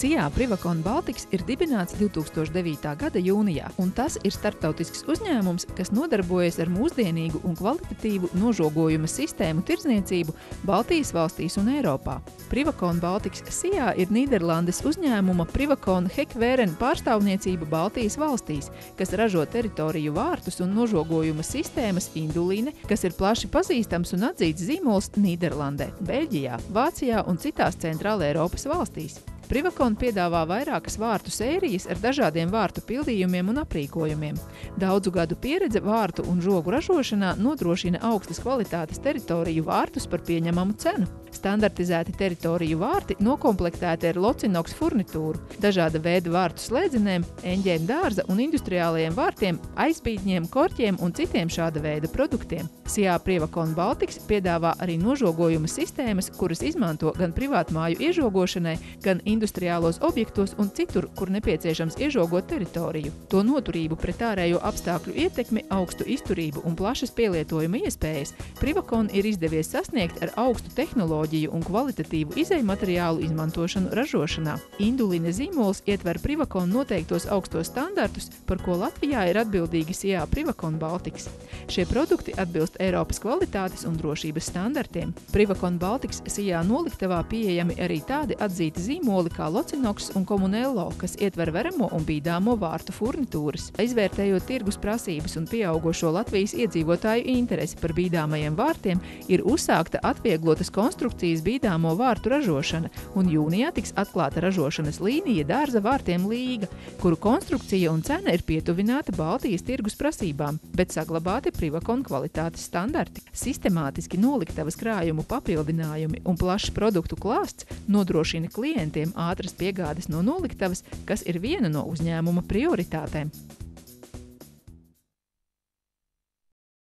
SIA Privakon Baltics ir dibināts 2009. gada jūnijā, un tas ir starptautisks uzņēmums, kas nodarbojas ar mūsdienīgu un kvalitatīvu nožogojuma sistēmu tirdzniecību Baltijas valstīs un Eiropā. Privakon Baltics SIA ir Nīderlandes uzņēmuma Privakon Hekveren pārstāvniecība Baltijas valstīs, kas ražo teritoriju vārtus un nožogojuma sistēmas Induline, kas ir plaši pazīstams un atzīts zīmols Nīderlandē, Beļģijā, Vācijā un citās Centrāla Eiropas valstīs. Privakon piedāvā vairākas vārtu sērijas ar dažādiem vārtu pildījumiem un aprīkojumiem. Daudzu gadu pieredze vārtu un žogu ražošanā nodrošina augstas kvalitātes teritoriju vārtus par pieņemamu cenu. Standartizēti teritoriju vārti nokomplektēti ar Locinox furnitūru, dažāda veida vārtu slēdzenēm, eņģēm dārza un industriālajiem vārtiem, aizbītņiem, korķiem un citiem šāda veida produktiem. SIA Privakon Baltics piedāvā arī nožogojuma sistēmas, kuras izmanto gan privātmāju iežogošanai, gan industriālos objektos un citur, kur nepieciešams iežogot teritoriju. To noturību pret ārējo apstākļu ietekmi, augstu izturību un plašas pielietojuma iespējas Privakon ir izdevies sasniegt ar augstu tehnoloģiju un kvalitatīvu izejmateriālu izmantošanu ražošanā. Induline zīmols ietver Privakon noteiktos augstos standartus, par ko Latvijā ir atbildīgi SIA Privakon Baltics. Šie produkti atbilst Eiropas kvalitātes un drošības standartiem. Privakon Baltics SIA noliktavā pieejami arī tādi atzīti zīmoli kā Locinox un Comunello, kas ietver veramo un bīdāmo vārtu furnitūras. Izvērtējot tirgus prasības un pieaugošo Latvijas iedzīvotāju interesi par bīdāmajiem vārtiem, ir uzsākta atvieglotas konstrukcijas bīdāmo vārtu ražošana, un jūnijā tiks atklāta ražošanas līnija dārza vārtiem Līga, kuru konstrukcija un cena ir pietuvināta Baltijas tirgus prasībām, bet saglabāti Privakon kvalitātes standarti. Sistemātiski noliktavas krājumu papildinājumi un plašs produktu klāsts nodrošina klientiem ātras piegādes no noliktavas, kas ir viena no uzņēmuma prioritātēm.